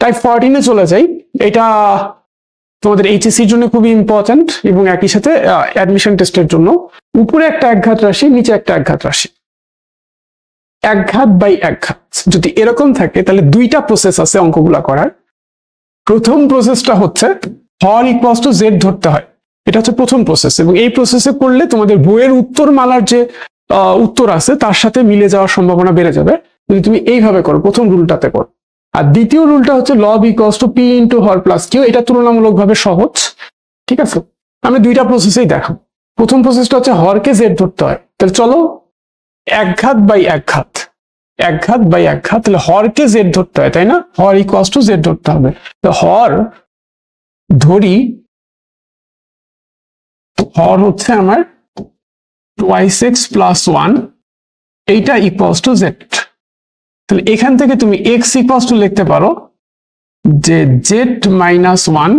Type 14-এ চলে যাই। এটা তোমাদের এইচএসসির জন্য খুবই ইম্পর্টেন্ট এবং একই সাথে অ্যাডমিশন টেস্টের জন্য। উপরে একটা একঘাত রাশি, নিচে একটা একঘাত রাশি, একঘাত বাই একঘাত যদি এরকম থাকে তাহলে দুইটা প্রসেস আছে অঙ্কগুলা করার। প্রথম প্রসেসটা হচ্ছে হর ইকুয়ালস টু জেড ধরতে হয়, এটা হচ্ছে প্রথম প্রসেস, এবং এই প্রসেসে করলে তোমাদের বইয়ের উত্তরমালার যে উত্তর আছে তার সাথে মিলে যাওয়ার সম্ভাবনা বেড়ে যাবে যদি তুমি এইভাবে করো, প্রথম রুলটাতে করো। আর দ্বিতীয় রুলটা হচ্ছে লব ইকুয়ালস টু পি ইন্টু হর প্লাস কিউ, এটা তুলনামূলকভাবে সহজ। ঠিক আছে, আমি দুইটা প্রসেসেই দেখাবো। প্রথম প্রসেসটা হচ্ছে হরকে জেড ধরতে হয়, তাহলে চলো একঘাত বাই একঘাত, একঘাত বাই একঘাত, তাহলে হরকে জেড ধরতে হয়, তাই না? হর ইকুয়ালস টু জেড ধরতে হবে। তো হর ধরি, হর হচ্ছে আমার 2x প্লাস 1, এইটা ইকুয়ালস টু জেড। তাহলে এখান থেকে তুমি x ইকুয়ালস টু লিখতে পারো যে Z minus 1,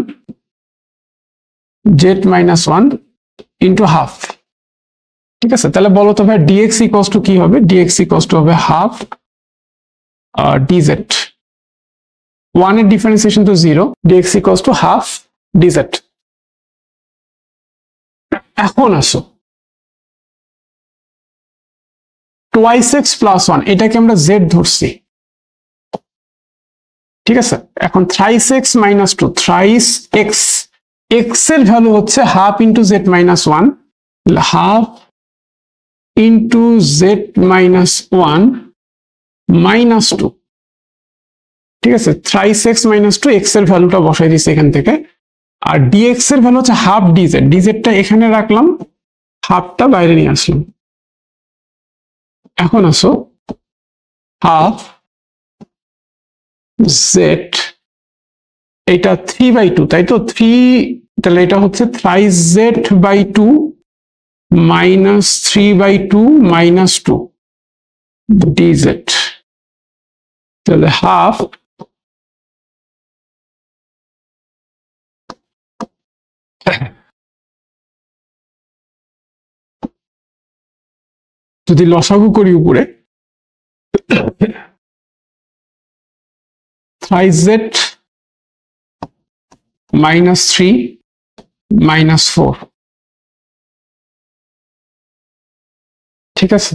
Z minus 1 into half. ঠিক আছে, তাহলে বলো তো ভাই dx ইকুয়ালস টু কি হবে? dx ইকুয়ালস টু হবে হাফ dz, 1 এর ডিফারেন্সিয়েশন তো 0, dx equals to half dz। এখন আসো 2x প্লাস 1, এটাকে আমরা z ধরছি। ঠিক আছে, এখন thrice x minus 2, thrice x, x এর ভ্যালু হচ্ছে half into z minus 1, half into z minus 1 minus 2। ঠিক আছে, thrice x মাইনাস 2, x এর ভ্যালুটা বসাই দিচ্ছি এখান থেকে, আর dx এর ভ্যালু হচ্ছে হাফ dz, dz-টা এখানে রাখলাম, হাফটা বাইরে নিয়ে আসলাম। এখন আসো হাফ জেড, এটা 3/2, তাই তো 3, তাহলে এটা হচ্ছে thrice Z by 2 minus 3/2 minus 2 dz, তাহলে হাফ যদি লসাগু করি উপরে, thrice z minus 3 minus 4। ঠিক আছে,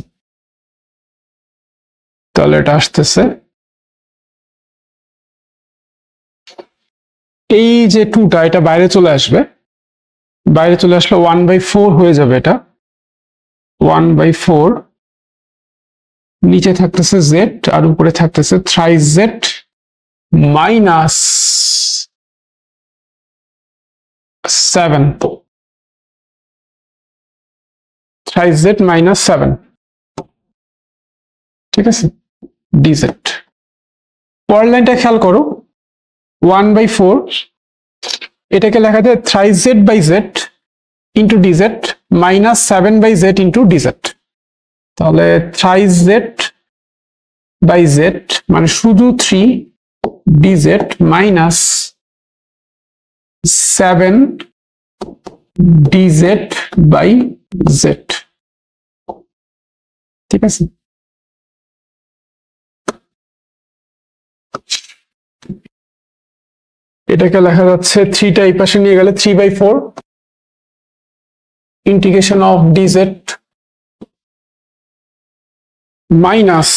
তাহলে এটা আসতেছে এই যে 2টা, এটা বাইরে চলে আসবে, বাইরে চলে আসলে 1/4 হয়ে যাবে, এটা 1/4, নিচে থাকতেছে z আর উপরে থাকতেছে thrice z minus 7, thrice z minus 7। ঠিক আছে, dz। পরের লাইনটা খেয়াল করো, 1/4, এটাকে লেখা যায় thrice z by z into dz minus 7/z into dz। তাহলে thrice z বাই z মানে শুধু 3 dz minus 7 dz by z। ঠিক আছে, এটাকে লেখা যাচ্ছে 3টা এই পাশে নিয়ে গেলে 3/4 integration of dz minus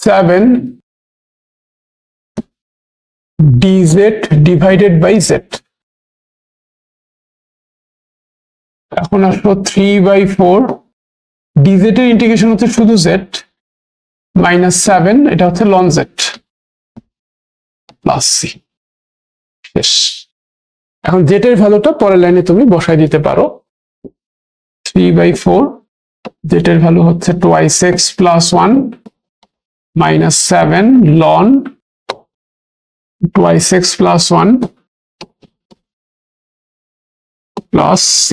7 dz divided by z। এখন আসলো 3/4, dz এর ইন্টিগ্রেশন হচ্ছে শুধু z মাইনাস 7, এটা হচ্ছে লন z প্লাস c। শেষ। এখন z এর ভ্যালুটা পরের লাইনে তুমি বসাই দিতে পারো, 3/4, z এর ভ্যালু হচ্ছে 2x প্লাস 1 মাইনাস 7 লন 2x প্লাস 1 প্লাস c।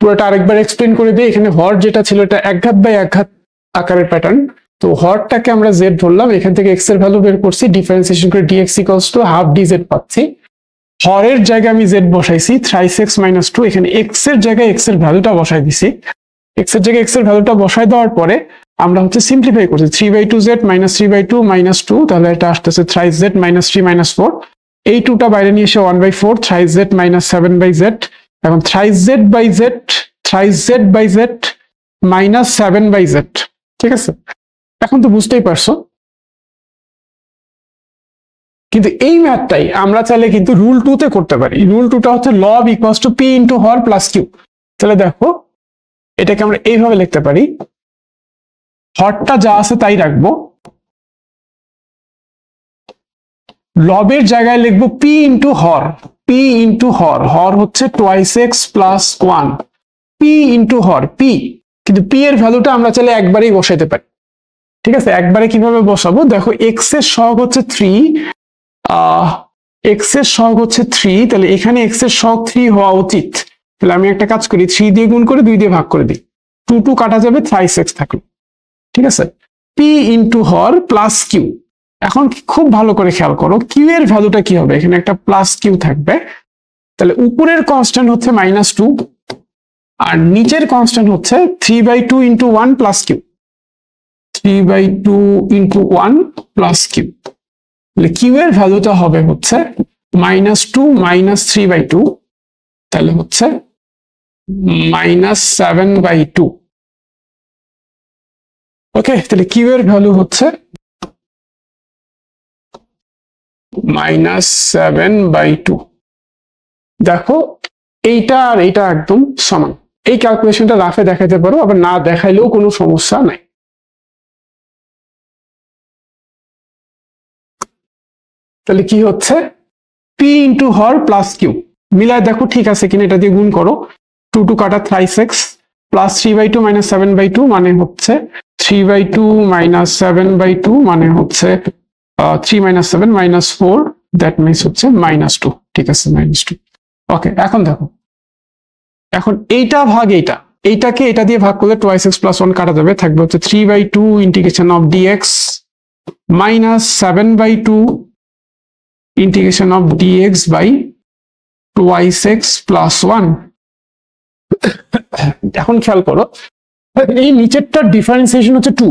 পুরোটা আরেকবার এক্সপ্লেন করে দিই। এখানে হর যেটা ছিল এটা একঘাত বাই একঘাত আকারের প্যাটার্ন, তো হরটাকে আমরা z ধরলাম, এখান থেকে x এর ভ্যালু বের করছি, ডিফারেন্সিয়েশন করে dx equals to half dz পাচ্ছি। হরের জায়গায় আমি z বসাইছি thrice x মাইনাস 2, এখানে x এর জায়গায় x এর ভ্যালুটা বসাই দিছি, x এর জায়গায় x এর ভ্যালুটা বসাই দেওয়ার পরে আমরা হচ্ছে সিম্পলিফাই করছি 3/2z মাইনাস 3/2 মাইনাস 2, তাহলে এটা আসতেছে 3z মাইনাস 3 মাইনাস 4, এই 2টা বাইরে নিয়ে এসে 1/4 3z মাইনাস 7/z, এখন 3z/z মাইনাস 7/z। ঠিক আছে, এখন তো বুঝতেই পারছো। কিন্তু এই ম্যাথটাই আমরা চাইলে কিন্তু রুল 2 তে করতে পারি। রুল 2টা হচ্ছে লব ইকুয়ালস টু পি ইন্টু হর প্লাস কিউ। তাহলে দেখো এটাকে আমরা এইভাবে লিখতে পারি, হরটা যা আছে তাই রাখবো, লবের জায়গায় লিখবো পি ইন্টু হর, পি ইন্টু হর, হর হচ্ছে twice x plus 1, P into হর পি, কিন্তু পি এর ভ্যালুটা আমরা চাইলে একবারেই বসাইতে পারি। ঠিক আছে, একবারে কিভাবে বসাবো, দেখো এক্স এর সহগ হচ্ছে 3, এক্স এর সহগ হচ্ছে 3, তাহলে এখানে এক্স এর সহগ 3 হওয়া উচিত। তাহলে আমি একটা কাজ করি, 3 দিয়ে গুণ করে 2 দিয়ে ভাগ করে দিই, 2 2 কাটা যাবে, থ্রাইস এক্স থাকলো। ঠিক আছে, পি ইন্টু হর প্লাস কিউ। এখন খুব ভালো করে খেয়াল করো কিউ এর ভ্যালুটা কি হবে, এখানে একটা প্লাস কিউ থাকবে, তাহলে উপরের কনস্ট্যান্ট হচ্ছে -2 আর নিচের কনস্ট্যান্ট হচ্ছে 3/2 into 1 plus Q, 3/2 into 1 plus Q. তাহলে কিউ এর ভ্যালুটা হবে হচ্ছে -2 মাইনাস 3/2, তাহলে হচ্ছে -7/2। ওকে, তাহলে কিউ এর ভ্যালু হচ্ছে -7/2। দেখো এইটা আর এইটা একদম সমান। এই ক্যালকুলেশনটা রাফে দেখাতে পারো, আবার না দেখাইলেও কোনো সমস্যা নাই। তাহলে কি হচ্ছে, পি ইন্টু হর প্লাস কিউ, মিলায় দেখো ঠিক আছে কিনা, এটা দিয়ে গুণ করো, 2 2 কাটা থ্রাইস এক্স প্লাস 3/2 মাইনাস 7/2 মানে হচ্ছে 3/2 মাইনাস 7/2 মানে হচ্ছে 3 মাইনাস 7 মাইনাস 4, দ্যাট মিনস হচ্ছে -2। ঠিক আছে, -2। ওকে, এখন দেখো, এখন এইটা ভাগ এইটা, এইটাকে এটা দিয়ে ভাগ করলে টোয়াইস এক্স প্লাস 1 কাটা যাবে, থাকবে হচ্ছে 3/2 integration of dx minus 7/2 integration of dx by twice x plus 1। এখন খেয়াল করো, এই নিচেরটার ডিফারেন্সিয়েশন হচ্ছে 2,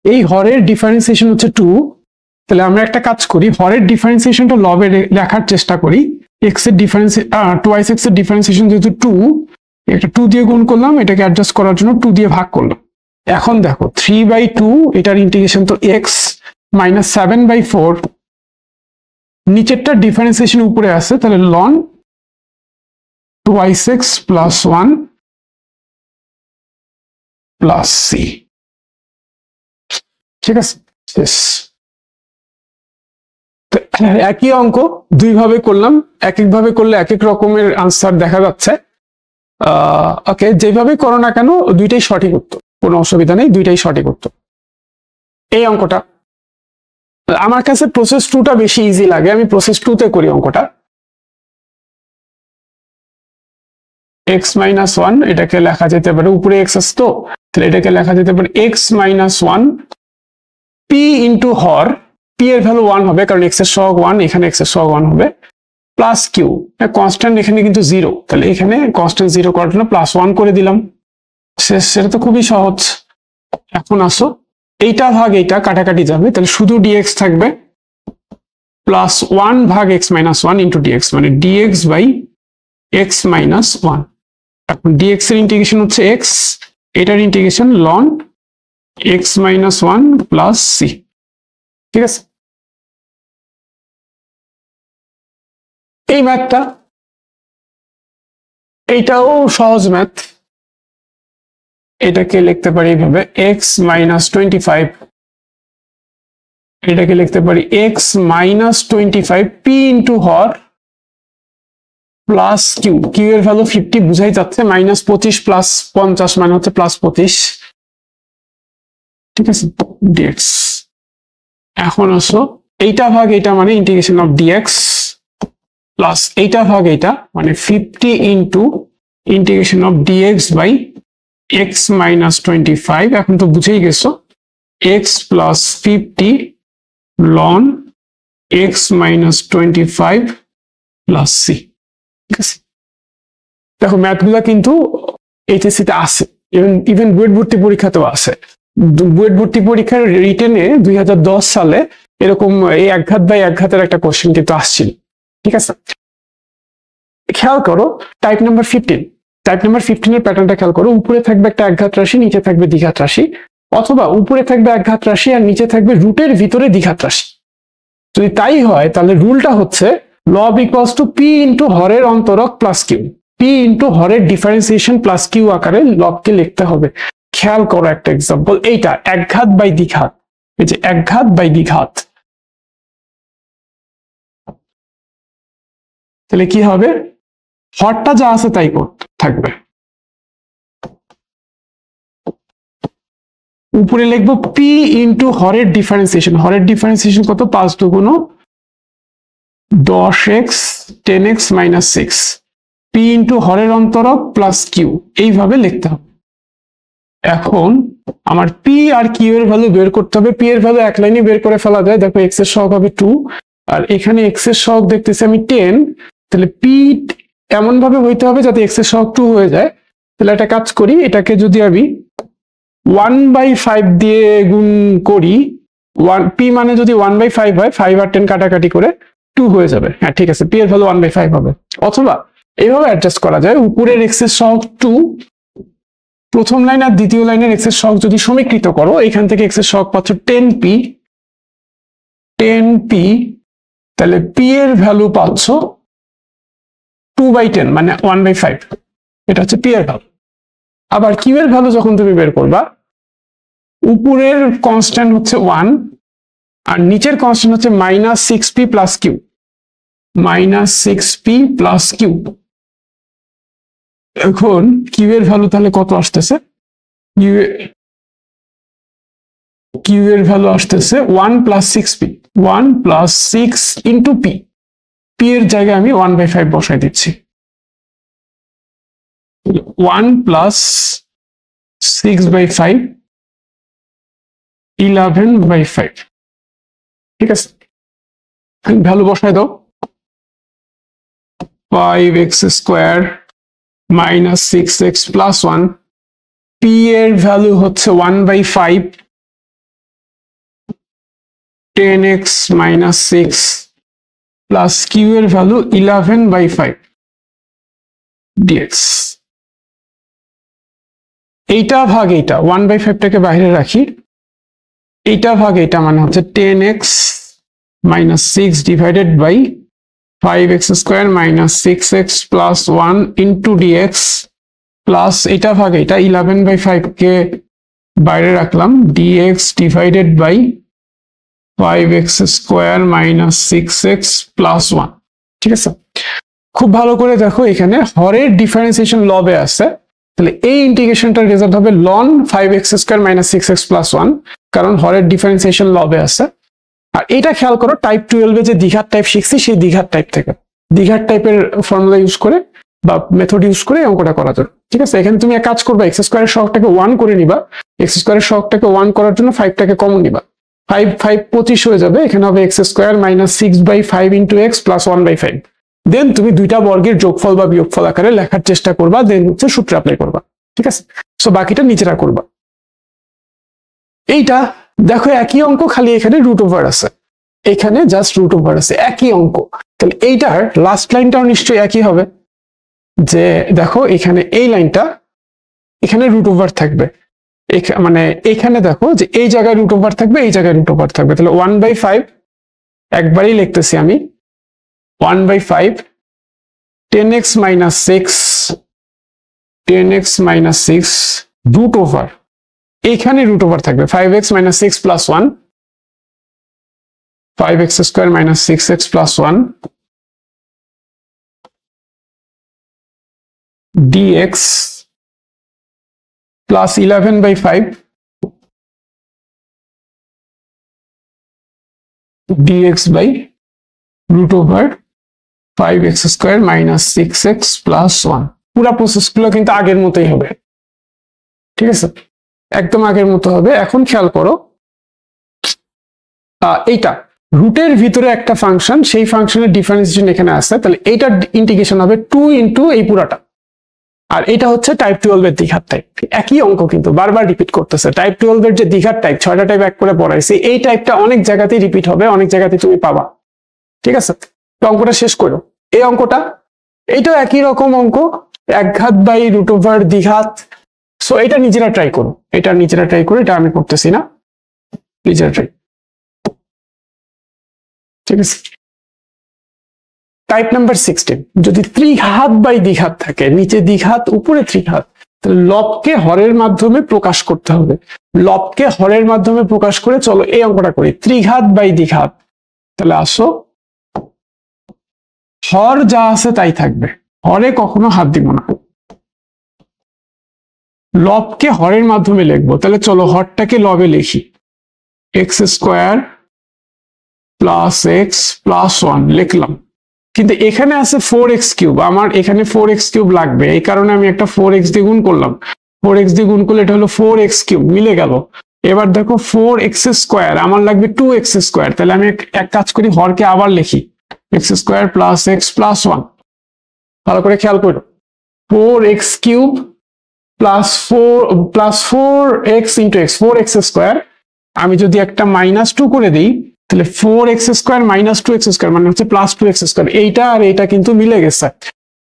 এই হরের ডিফারেন্সিয়েশন হচ্ছে 2, তাহলে আমরা একটা কাজ করি, হরের ডিফারেন্সিয়েশনটা লবে লেখার চেষ্টা করি, এক্স এর টোয়াইস এক্স এর ডিফারেন্সিয়েশন যেহেতু 2, এটা 2 দিয়ে গুণ করলাম, এটাকে অ্যাডজাস্ট করার জন্য 2 দিয়ে ভাগ করলাম। এখন দেখো 3/2 এটার ইন্টিগ্রেশন তো এক্স মাইনাস 7/4, নিচেরটা ডিফারেন্সিয়েশন উপরে আছে, তাহলে লন twice x plus 1 plus C. ঠিক আছে, শেষ। একই অঙ্ক দুই ভাবে করলাম, এক এক ভাবে করলে এক এক রকমের আনসার দেখা যাচ্ছে। ওকে, যেভাবে করো না কেন দুইটাই সঠিক উত্তর, কোনো অসুবিধা নেই, দুইটাই সঠিক উত্তর। এই অঙ্কটা আমার কাছে প্রসেস 2টা বেশি ইজি লাগে, আমি প্রসেস 2 তে করি অঙ্কটা। x মাইনাস 1 এটাকে লেখা যেতে পারে, উপরে x আছে তো, তাহলে এটাকে লেখা যেতে পারে x মাইনাস 1 p ইন্টু হর, p এর ভ্যালু 1 হবে কারণ x এর সহগ 1, এখানে x এর সহগ 1 হবে, প্লাস কিউ, কনস্ট্যান্ট এখানে কিন্তু 0, তাহলে এখানে কনস্ট্যান্ট 0 করার জন্য +1 করে দিলাম, শেষ। সেটা তো খুবই সহজ। এখন আসো, এইটা ভাগ এইটা কাটাকাটি যাবে, তাহলে শুধু dx থাকবে, প্লাস 1 ভাগ x মাইনাস 1 ইন্টু dx, মানে dx বাই x মাইনাস 1। এখন dx এর ইন্টিগ্রেশন হচ্ছে x, এটার ইন্টিগ্রেশন লন x মাইনাস 1 প্লাস সি। ঠিক আছে, এই ম্যাথটা, এইটাও সহজ ম্যাথ, এটাকে লিখতে পারি এইভাবে x মাইনাস 25, এটাকে লিখতে পারি x মাইনাস 25 p ইন্টু হর প্লাস কিউ, কিউ এর ভ্যালু 50 বুঝাই যাচ্ছে, -25 প্লাস 50 মানে হচ্ছে +25। ঠিক আছে, dx। এখন আসো, এইটা ভাগ এইটা মানে ইন্টিগ্রেশন অফ dx প্লাস এইটা ভাগ এইটা মানে 50 into integration of dx by x minus 25। এখন তো বুঝেই গেছো, x প্লাস 50 লন x মাইনাস 25 প্লাস c। ঠিক আছে, দেখো ম্যাথগুলা কিন্তু এইচএসসি তে আছে, ইভেন বুয়েট ভর্তি পরীক্ষাতেও আছে। বুয়েট ভর্তি পরীক্ষার রিটেনে 2010 সালে এরকম এই একঘাত বাই একঘাতের একটা কোশ্চেন কিন্তু আসছিল। ঠিক আছে, খেয়াল করো টাইপ নাম্বার 15। টাইপ নাম্বার 15 এর প্যাটার্নটা খেয়াল করো। উপরে থাকবে একটা একঘাত রাশি, নিচে থাকবে দ্বিঘাত রাশি, অথবা উপরে থাকবে একঘাত রাশি আর নিচে থাকবে রুটের ভিতরে দ্বিঘাত রাশি। যদি তাই হয় তাহলে রুলটা হচ্ছে লব ইকুয়ালস টু পি ইন্টু হরের অন্তরক প্লাস কিউ, পি ইন্টু হরের ডিফারেন্সিয়েশন প্লাস কিউ আকারে লবকে লিখতে হবে। খেয়াল করো একটা এক্সাম্পল, এইটা একঘাত বাই দ্বিঘাত, এই যে একঘাত বাই দ্বিঘাত, তাহলে কি হবে, হরটা যা আছে তাই থাকবে। উপরে লিখবো পি ইন্টু হরের ডিফারেন্সিয়েশন, হরের ডিফারেন্সিয়েশন কত, 5 দুগুণ 10x 10x minus 6, P into হরের অন্তরক প্লাস কিউ, এইভাবে লিখতে হবে। এখন আমার পি আর কিউ এর ভ্যালু বের করতে হবে। পি এর ভ্যালু এক লাইনে বের করে ফেলা যায়, দেখো এক্স এর সহগ হবে 2 আর এখানে এক্স এর সহগ দেখতেছি আমি 10, তাহলে পি এমন ভাবে হইতে হবে যাতে এক্স এর সহগ 2 হয়ে যায়। তাহলে একটা কাজ করি, এটাকে যদি আমি 1/5 দিয়ে গুণ করি, পি মানে যদি 1/5 হয়, 5 আর 10 কাটাকাটি করে 2 হয়ে যাবে। হ্যাঁ ঠিক আছে, পি এর ভ্যালু 1/5 হবে। অথবা এইভাবে অ্যাডজাস্ট করা যায়, উপরের এক্স এর সহগ 2, প্রথম লাইন আর দ্বিতীয় লাইনের এক্স এর সহগ যদি সমীকৃত করো, এখান থেকে এক্স এর সহগ পাচ্ছ 10p, তাহলে পি এর ভ্যালু পাচ্ছ 2/10 মানে 1/5, এটা হচ্ছে পি এর ভ্যালু। আবার কিউ এর ভ্যালু যখন তুমি বের করবা, উপরের কনস্ট্যান্ট হচ্ছে 1 আর নিচের কনস্ট্যান্ট হচ্ছে -6p plus Q, -6p plus Q. এখন কিউ এর ভ্যালু তাহলে কত আসতেছে, কিউ এর ভ্যালু আসতেছে 1 plus 6p, 1 plus 6 into P, P এর জায়গায় আমি 1/5 বসাই দিচ্ছি, 1 প্লাস 6/5 11/5। ঠিক আছে, ভ্যালু বসাই দাও, 5x square minus 6x plus 1, P এর ভ্যালু হচ্ছে 1/5, 10x মাইনাস 6 প্লাস কিউ এর ভ্যালু 11/5 dx। এইটা ভাগ এইটা, 1/5টাকে বাইরে রাখি, এইটা ভাগ এইটা মানে হচ্ছে 10x minus 6 divided by 5x square minus 6x plus 1 into dx plus এইটা ভাগ এইটা 11/5 কে বাইরে রাখলাম, dx divided by 5x square minus 6x plus 1। ঠিক আছে, খুব ভালো করে দেখো, এখানে হরের ডিফারেন্সিয়েশন লবে আছে, তাহলে এই ইন্টিগ্রেশনটার রেজাল্ট হবে ln 5x square minus 6x plus 1, কারণ হরের ডিফারেন্সিয়েশন লবে আছে। আর এটা খেয়াল করো, টাইপ 12 এ যে দ্বিঘাত টাইপ শিখছি, সেই দ্বিঘাত টাইপ থেকে দ্বিঘাত টাইপের ফর্মুলা ইউজ করে বা মেথড ইউজ করে অঙ্কটা করা যায়। ঠিক আছে, এখানে তুমি এক কাজ করবা, এক্স স্কোয়ারের সহগটাকে 1 করে নিবা, এক্স স্কোয়ারের সহগটাকে 1 করার জন্য 5টাকে কমন নিবা, 5 5 25 হয়ে যাবে, এখানে হবে x square minus 6/5 into x plus 1/5। দেন তুমি দুইটা বর্গের যোগফল বা বিয়োগফল আকারে লেখার চেষ্টা করবা, দেন হচ্ছে সূত্র অ্যাপ্লাই করবা। ঠিক আছে, সো বাকিটা নিচেরা করবা। এইটা দেখো একই অঙ্ক, খালি এখানে রুট ওভার আছে, এখানে জাস্ট রুট ওভার আছে, একই অঙ্ক। তাহলে এইটার লাস্ট লাইনটাও নিশ্চয়ই একই হবে, যে দেখো এখানে এই লাইনটা, এখানে রুট ওভার থাকবে, মানে এখানে দেখো যে এই জায়গায় রুট ওভার থাকবে, এই জায়গায় রুট ওভার থাকবে। তাহলে 1/5 একবারই লিখতেছি আমি, 1/5 10x minus 6, 10x minus 6 root over, এখানে রুট ওভার থাকবে 5x minus 6 plus 1, 5x square minus 6x plus 1 dx plus 11/5 dx by root over 5x square minus 6x plus 1। পুরা প্রসেসগুলো কিন্তু আগের মতোই হবে। ঠিক আছে, একদম আগের মতো হবে। এখন খেয়াল করো, এইটা রুটের ভিতরে একটা ফাংশন, সেই ফাংশনের ডিফারেন্সিয়েশন এখানে আসছে, তাহলে এইটার ইন্টিগ্রেশন হবে 2 ইন্টু এই পুরাটা, আর এটা হচ্ছে টাইপ 12 এর দ্বিঘাত টাইপ। একই অঙ্ক কিন্তু বারবার রিপিট করতেছে। টাইপ 12 এর যে দ্বিঘাত টাইপ 6টা টাইপ এক করে পড়াইছি, এই টাইপটা অনেক জায়গাতেই রিপিট হবে, অনেক জায়গাতেই তুমি পাবা। ঠিক আছে, তো অঙ্কটা শেষ করো। এই অঙ্কটা এইটাও একই রকম অঙ্ক, একঘাত বাই রুট ওভার দ্বিঘাত। সো এটা নিজেরা ট্রাই করো, এটা নিজেরা ট্রাই করো, এটা আমি করতেছি না, নিজেরা ট্রাই। ঠিক আছে, টাইপ নাম্বার 16, যদি ত্রিঘাত বাই দ্বিঘাত থাকে, নিচে দ্বিঘাত উপরে ত্রিঘাত, তাহলে লবকে হরের মাধ্যমে প্রকাশ করতে হবে। লবকে হরের মাধ্যমে প্রকাশ করে চলো এই অঙ্কটা করি। ত্রিঘাত বাই দ্বিঘাত, তাহলে আসো, হর যা আছে তাই থাকবে, হরে কখনো হাত দিব না। লবকে হরের মাধ্যমে লিখবো, তাহলে চলো হরটাকে লবে লিখি। X square plus x plus 1 লিখলাম, কিন্তু এখানে আছে 4x কিউব, আমার এখানে 4x কিউব লাগবে, এই কারণে আমি একটা 4x দিয়ে গুণ করলাম। 4x দিয়ে গুণ করলে এটা হলো 4x কিউব, মিলে গেল। এবার দেখো 4x স্কোয়ার, আমার লাগবে 2x স্কোয়ার, তাহলে আমি এক কাজ করি, হরকে আবার লিখি, x square plus x plus 1। ভালো করে খেয়াল করো, 4x cube plus 4x into x, 4x square. আমি যদি একটা -2 করে দিই, তাহলে 4x square minus 2x square মানে হচ্ছে প্লাস 2x স্কোয়ার। এইটা আর এইটা কিন্তু মিলে গেছে।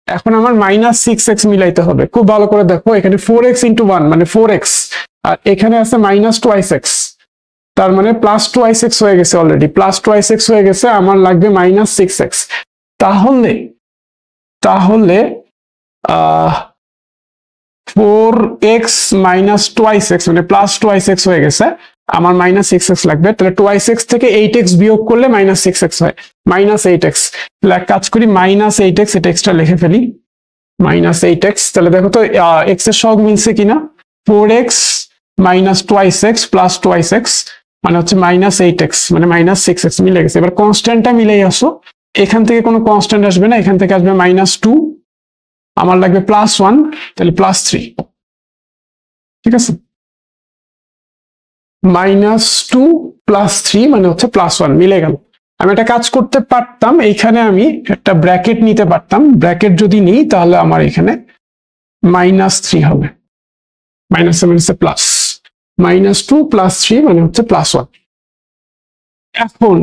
এখন আমার -6x মিলাইতে হবে। খুব ভালো করে দেখো, এখানে 4x ইন্টু 1 মানে 4x, আর এখানে আছে -2x, তার মানে +2x হয়ে গেছে, অলরেডি +2x হয়ে গেছে, আমার লাগবে -6x। তাহলে 4x - 2x মানে +2x হয়ে গেছে, আমার -6x লাগবে। তাহলে 2x থেকে 8x বিয়োগ করলে -6x হয়, -8x। তাহলে এক কাজ করি, -8x, এটা এক্সট্রা লিখে ফেলি, -8x। তাহলে দেখো তো x এর সহগ মিলছে কিনা, 4x - 2x প্লাস 2x মানে হচ্ছে -8x মানে -6x মিলে গেছে। এবার কনস্ট্যান্টটা মিলেই আসো, এখান থেকে কোনো কনস্ট্যান্ট আসবে না, এখান থেকে আসবে -2, আমার লাগবে +1, তাহলে +3। ঠিক আছে, -2 +3 মানে হচ্ছে +1 মিলে গেল। আমি একটা কাজ করতে পারতাম, এইখানে আমি একটা ব্র্যাকেট নিতে পারতাম, ব্র্যাকেট যদি নিই তাহলে আমার এখানে -3 হবে, -7 প্লাস, -2 +3 মানে হচ্ছে +1। এখন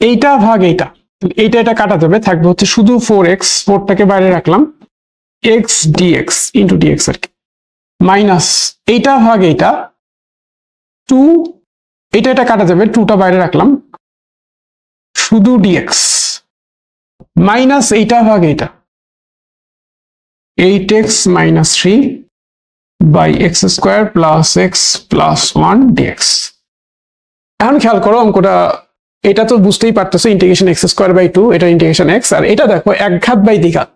এইটা ভাগ এইটা, এটা কাটা যাবে, থাকবে হচ্ছে শুধু 4x, 4টাকে বাইরে রাখলাম, x dx ইন্টু dx আর কি, মাইনাস এইটা ভাগ এইটা 2, এটা কাটা যাবে, 2টা বাইরে রাখলাম, শুধু dx, মাইনাস এইটা ভাগ এইটা 8x - 3 by x square plus x plus 1 dx। এখন খেয়াল করো অঙ্কটা, এটা তো বুঝতেই পারতেছো, ইন্টিগ্রেশন x²/2, এটা ইন্টিগ্রেশন x। আর এটা দেখো একঘাত বাই দ্বিঘাত,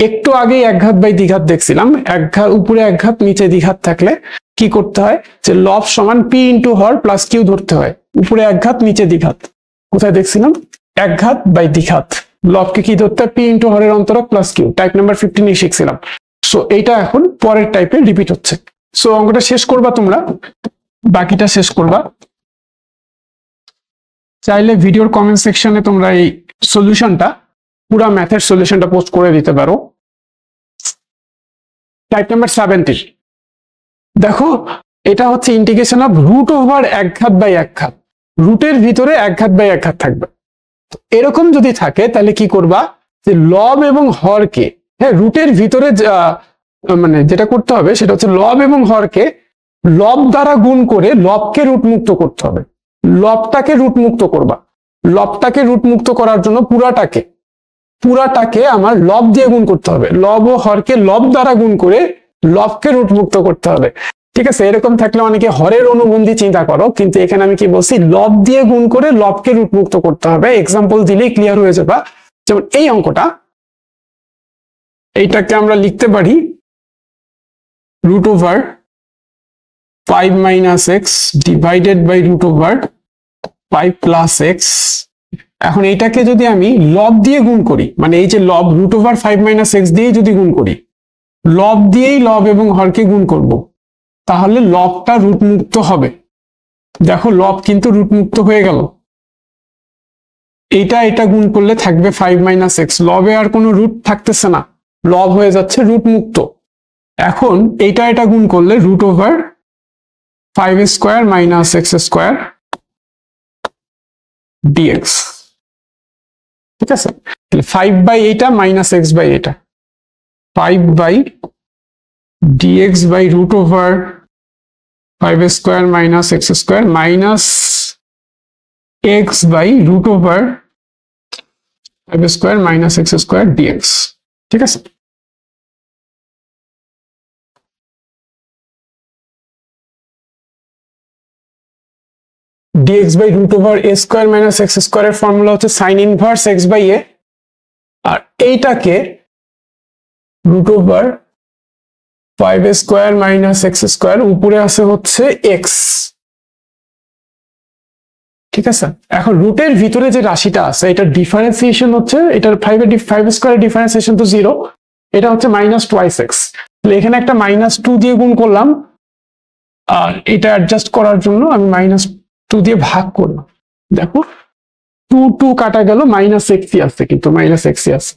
একটু আগে একঘাত বাই দ্বিঘাত দেখছিলাম, একঘাত উপরে একঘাত নিচে দ্বিঘাত থাকলে কি করতে হয়, যে লব সমান p ইন্টু হর প্লাস কিউ ধরতে হয়, উপরে একঘাত নিচে দ্বিঘাত। কোথায় দেখছিলাম, একঘাত বাই দ্বিঘাত, লবকে কি ধরতে হয়, p ইন্টু হরের অন্তরক প্লাস কিউ, টাইপ নাম্বার 15 শিখছিলাম। সো এইটা এখন পরের টাইপে রিপিট হচ্ছে। সো অঙ্কটা শেষ করবা তোমরা, বাকিটা শেষ করবা। চাইলে ভিডিওর কমেন্ট সেকশনে তোমরা এই সলিউশনটা, পুরা ম্যাথের সলিউশনটা পোস্ট করে দিতে পারো। টাইপ নাম্বার 17, দেখো এটা হচ্ছে ইন্টিগ্রেশন অফ রুট ওভার একঘাত বাই একঘাত, রুটের ভিতরে একঘাত বাই একঘাত থাকবে। এরকম যদি থাকে তাহলে কি করবা, যে লব এবং হরকে, হ্যাঁ রুটের ভিতরে মানে যেটা করতে হবে সেটা হচ্ছে লব এবং হরকে লব দ্বারা গুণ করে লবকে রুট মুক্ত করতে হবে। লবটাকে রুট মুক্ত করবা, লবটাকে রুট মুক্ত করার জন্য পুরাটাকে আমার লব দিয়ে গুণ করতে হবে, লব ও হরকে লব দ্বারা গুণ করে লবকে রুট মুক্ত করতে হবে। ঠিক আছে, এরকম থাকলে অনেকে হরের অনুবন্ধী চিন্তা করো, কিন্তু এখানে আমি কি বলছি, লব দিয়ে গুণ করে লবকে রুট মুক্ত করতে হবে। এক্সাম্পল দিলেই ক্লিয়ার হয়ে যাবে। যেমন এই অঙ্কটা, এইটাকে আমরা লিখতে পারি root over 5 - x divided by root over 5 + x। এখন এইটাকে যদি আমি লব দিয়ে গুণ করি, মানে এই যে লব রুট ওভার 5 - x দিয়ে যদি গুণ করি, লব দিয়েই লব এবং হরকে গুণ করব, তাহলে লবটা রুট মুক্ত হবে। দেখো লব কিন্তু রুট মুক্ত হয়ে গেল। এইটা এটা গুণ করলে থাকবে 5 মাইনাস এক্স, লবে আর কোনো রুট থাকতেছে না, লব হয়ে যাচ্ছে রুট মুক্ত। এখন এইটা এটা গুণ করলে root over 5 square minus x square dx. ঠিক আছে, তাহলে 5 বাই এইটা মাইনাস এক্স বাই এটা, 5 by dx by root over 5 square minus x square minus x by root over 5 square minus x square dx. ঠিক আছে, dx by root over A square minus x স্কোয়ারের formula হচ্ছে sine inverse x by A, আর এইটাকে root over 5 square minus x square, উপরে আছে হচ্ছে x. ঠিক আছে, এখন রুটের ভিতরে যে রাশিটা আছে এটার ডিফারেন্সিয়েশন হচ্ছে, এটার 5 স্কোয়ারের ডিফারেন্সিয়েশন তো 0, এটা হচ্ছে মাইনাস টোয়াইস এক্স। তাহলে এখানে একটা -2 দিয়ে গুণ করলাম, আর এটা অ্যাডজাস্ট করার জন্য আমি -2 দিয়ে ভাগ করলাম। দেখো 2 কাটা গেল, মাইনাস এক্সই আছে, কিন্তু মাইনাস এক্সই আছে,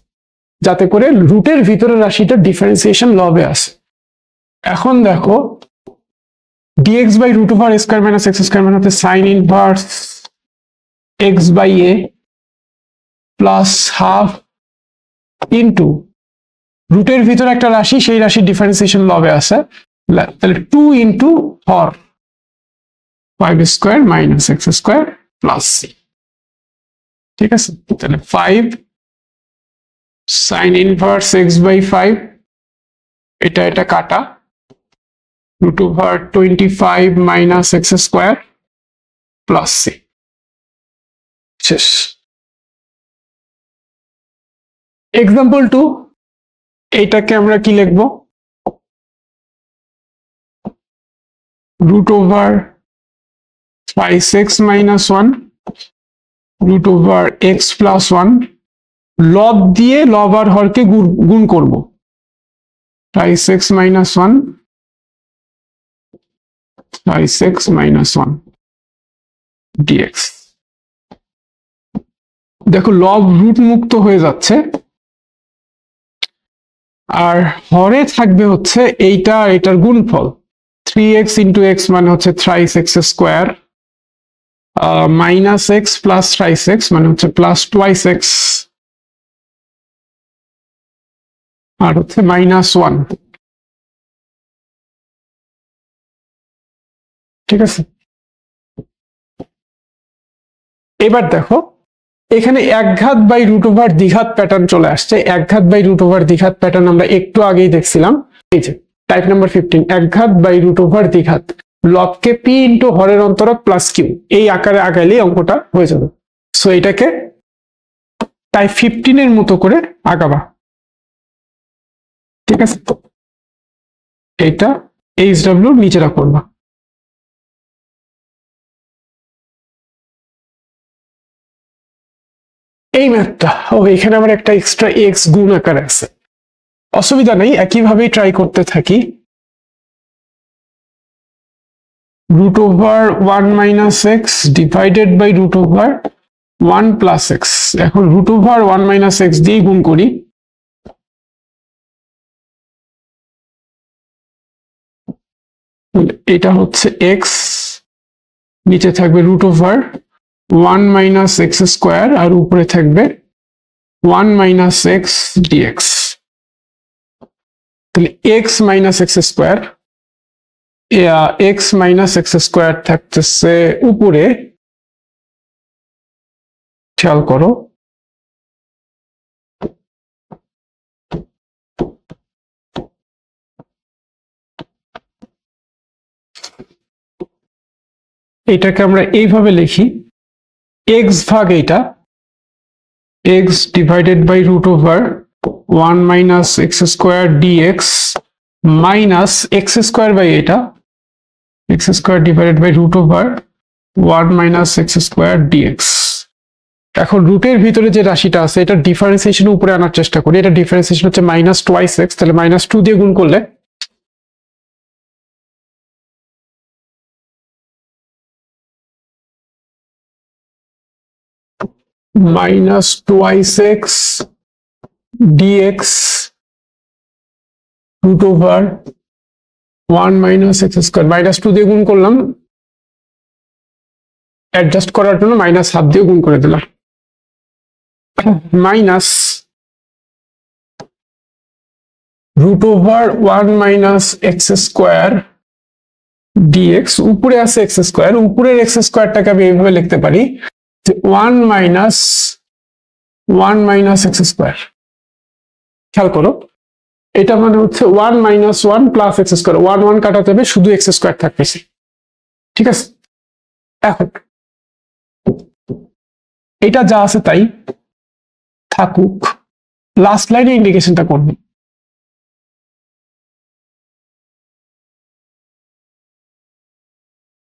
যাতে করে রুটের ভিতরের রাশিটা ডিফারেন্সিয়েশন লবে আসে। এখন দেখো dx by root over A square minus x square মানে হচ্ছে sine inverse x by A plus half into রুটের ভিতরে একটা রাশি, সেই রাশির ডিফারেন্সিয়েশন লবে আছে, তাহলে 2 ইন্টু হর 5 square minus x square plus C. ঠিক আছে, তাহলে 5 সাইন ইনভার্স এক্স বাই 5, এটা এটা কাটা, root over 25 minus x square plus C, শেষ। এক্সাম্পল 2, এইটাকে আমরা কি লিখবো, root over 5x minus 1 root over x plus 1, লব দিয়ে লব আর হরকে গুণ করব, 5x minus 1 5x minus 1 dx। দেখো লব রুট মুক্ত হয়ে যাচ্ছে, আর হরে থাকবে হচ্ছে এইটা এটার গুণফল, 3x ইন্টু এক্স মানে হচ্ছে thrice x square, minus x plus thrice x মানে হচ্ছে প্লাস টোয়াইস এক্স, আর হচ্ছে -1। ঠিক আছে, এবার দেখো এখানে একঘাত বাই রুট ওভার দ্বিঘাত প্যাটার্ন চলে আসছে। একঘাত বাই রুট ওভার দ্বিঘাত প্যাটার্ন আমরা একটু আগেই দেখছিলাম, এই যে টাইপ নাম্বার 15, একঘাত বাই রুট ওভার দ্বিঘাত, লবকে পি ইন্টু হরের অন্তরক প্লাস কিউ, এই আকারে আগাইলেই অঙ্কটা হয়ে যাবে। সো এটাকে টাইপ 15 এর মতো করে আগাবা। ঠিক আছে, এইটা এইচডব্লিউ নিচেরা করবা। এই ম্যাথটা, ও এখানে আমার একটা এক্সট্রা এক্স গুণ আকারে আছে, অসুবিধা নেই, একইভাবেই ট্রাই করতে থাকি। Root over 1 minus x divided by root over 1 plus x, এখন রুট ওভার 1 মাইনাস এক্স দিয়ে গুণ করি, এটা হচ্ছে এক্স, নিচে থাকবে root over 1 minus x square, আর উপরে থাকবে 1 মাইনাস এক্স ডিএক্স। তাহলে x minus x square, x minus x square থাকতেছে উপরে, খেয়াল করো এটাকে আমরা এইভাবে লিখি, এক্স ভাগ এইটা, x divided by root over 1 minus x square dx minus x square by এটা, x square divided by root over 1 minus x square dx. এখন রুটের ভিতরে যে রাশিটা আছে এটা ডিফারেন্সিয়েশন উপরে আনার চেষ্টা করি, এটা ডিফারেন্সিয়েশন হচ্ছে মাইনাস টোয়াইস এক্স, তাহলে -2 দিয়ে গুণ করলে minus twice x dx root over 1 minus x square, -2 দিয়ে গুণ করলাম, অ্যাডজাস্ট করার জন্য -1/2 দিয়ে গুণ করে দিলাম, minus root over 1 minus x square dx, উপরে আছে এক্স স্কোয়ার, উপরের এক্স স্কোয়ারটাকে আমি এইভাবে লিখতে পারি যে 1 মাইনাস এক্স স্কোয়ার। খেয়াল করো, এটা মানে হচ্ছে 1 মাইনাস 1 প্লাস এক্স স্কোয়ার, 1 কাটা যাবে, শুধু এক্স স্কোয়ার থাকতেছে। ঠিক আছে, এখন এটা যা আছে তাই থাকুক, লাস্ট লাইনে ইন্ডিকেশনটা করবে।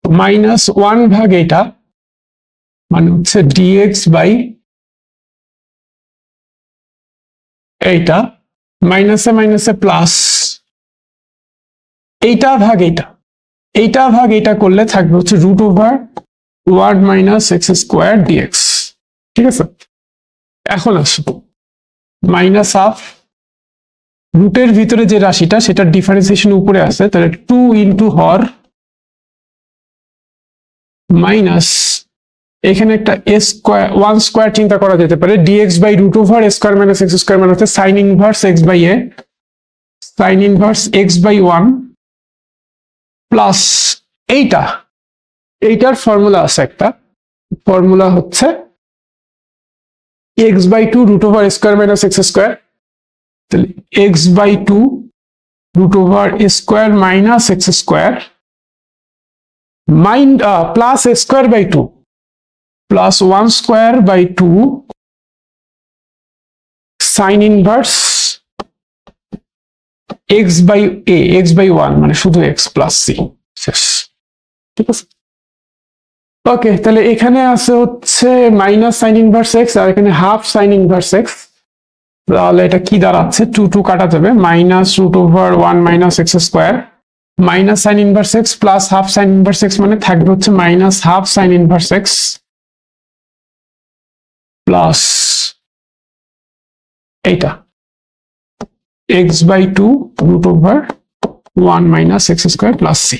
-1 ভাগ এটা মানে হচ্ছে ডিএক্স বাই এইটা, মাইনাসে মাইনাসে প্লাস, এইটা ভাগ এইটা, এইটা ভাগ এইটা করলে থাকবে হচ্ছে root over 1 minus x square dx. ঠিক আছে, এখন আসো -1/2, রুটের ভিতরে যে রাশিটা সেটা ডিফারেন্সিয়েশন উপরে আছে, তাহলে 2 ইন্টু হর মাইনাস, এখানে একটা ওয়ান স্কোয়ার চিন্তা করা যেতে পারে, dx by root over square minus x square মানে হচ্ছে sine inverse x by a, sine inverse x by 1 plus এইটার ফর্মুলা আছে, একটা ফর্মুলা হচ্ছে x by 2 root over square minus x square, তাহলে x by 2 root over square minus x square plus a square by 2 plus 1 square by 2 sine inverse x by a, x by 1 মানে শুধু x plus C, শেষ। ঠিক আছে, ওকে, তাহলে এখানে আছে হচ্ছে মাইনাস সাইন ইনভার্স এক্স আর এখানে হাফ সাইন ইনভার্স এক্স, তাহলে এটা কি দাঁড়াচ্ছে, 2 কাটা যাবে, minus root over 1 minus x square minus sine inverse x plus half sine inverse x মানে থাকবে হচ্ছে minus half sine inverse x plus এইটা x by 2 root over 1 minus x square plus c.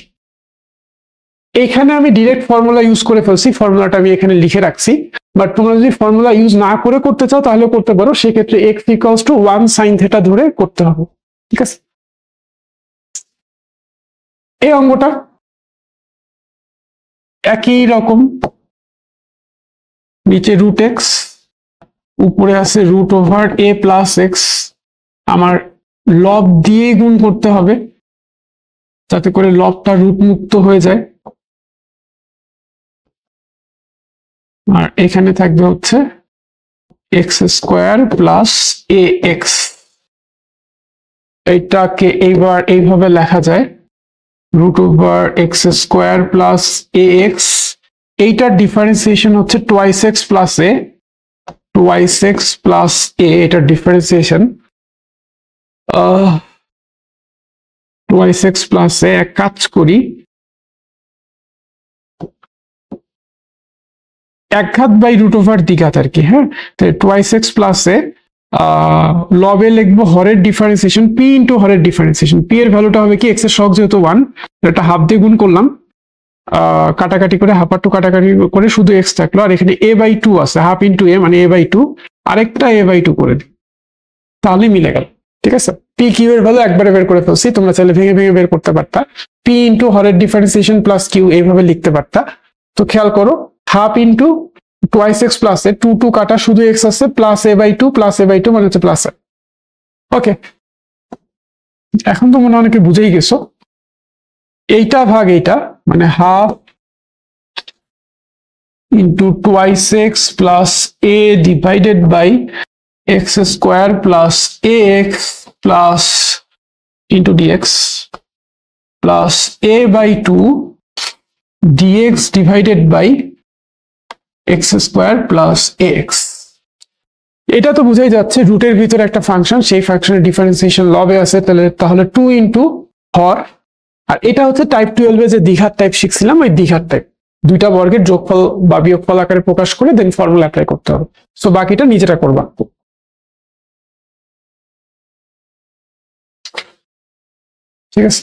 এখানে আমি ডিরেক্ট ফর্মুলা ইউজ করে ফেলছি, ফর্মুলাটা আমি এখানে লিখে রাখছি, বাট তোমরা যদি ফর্মুলা ইউজ না করে করতে চাও তাহলে করতে পারো, সেক্ষেত্রে x equals to 1 sine theta ধরে করতে হবে। ঠিক আছে, এই অঙ্কটা একই রকম, নিচে রুট এক্স, উপরে আছে রুট ওভার এ প্লাস এক্স, আমার লব দিয়ে গুণ করতে হবে যাতে করে লবটা রুট মুক্ত হয়ে যায়, আর এখানে থাকবে হচ্ছে এক্স স্কোয়ার প্লাস এ এক্স, এইটাকে এইবার এইভাবে লেখা যায় root over x square plus এ এক্স, এইটার ডিফারেন্সিয়েশন হচ্ছে twice x plus a, twice x plus a, এটার differentiation twice x plus a, এক কাজ করি, এক ঘাত বাই রুট ওভার দ্বিঘাত আর কি, হ্যাঁ, টুয়াইস এক্স প্লাস এ, লবে লিখবো হরের ডিফারেন্সিয়েশন পি ইন্টু হরের ডিফারেন্সিয়েশন, পি এর ভ্যালুটা হবে কি, এক্স এর সহগ যেহেতু 1, এটা হাফ দিয়ে গুণ করলাম, কাটাকাটি করে হাফ আর টু কাটাকাটি করে শুধু এক্স থাকলো, আর এখানে এ বাই 2 আছে, হাফ ইন্টু এ মানে এ বাই 2, আরেকটা এ বাই 2 করে দিই, তাহলে মিলে গেল। ঠিক আছে, পি কিউ এর ভ্যালু একবারে বের করে ফেলছি, তোমরা চাইলে ভেঙে ভেঙে বের করতে পারতা, পি ইন্টু হরের ডিফারেন্সিয়েশন প্লাস কিউ এইভাবে লিখতে পারতা। তো খেয়াল করো, half into twice x plus a, 2 কাটা শুধু এক্স আছে, plus A by 2 plus A by 2 মানে হচ্ছে প্লাস এ। ওকে, এখন তো মনে হয় অনেকে বুঝেই গেছো, এইটা ভাগ এইটা মানে half into twice x plus A divided by x square plus A x plus into dx plus A by 2 dx divided by x square plus A x. এটা তো বুঝাই যাচ্ছে রুটের ভিতরে একটা ফাংশন, সেই ফাংশনের ডিফারেন্সিয়েশন লবে আছে, তাহলে 2 ইন্টু হর, আর এটা হচ্ছে টাইপ 12 এ যে দ্বিঘাত টাইপ শিখছিলাম, ওই দ্বিঘাত টাইপ। দুইটা বর্গের যোগফল বা বিয়োগফল আকারে প্রকাশ করে দেন ফর্মুলা অ্যাপ্লাই করতে হবে। সো বাকিটা নিজেরা করবা। ঠিক আছে।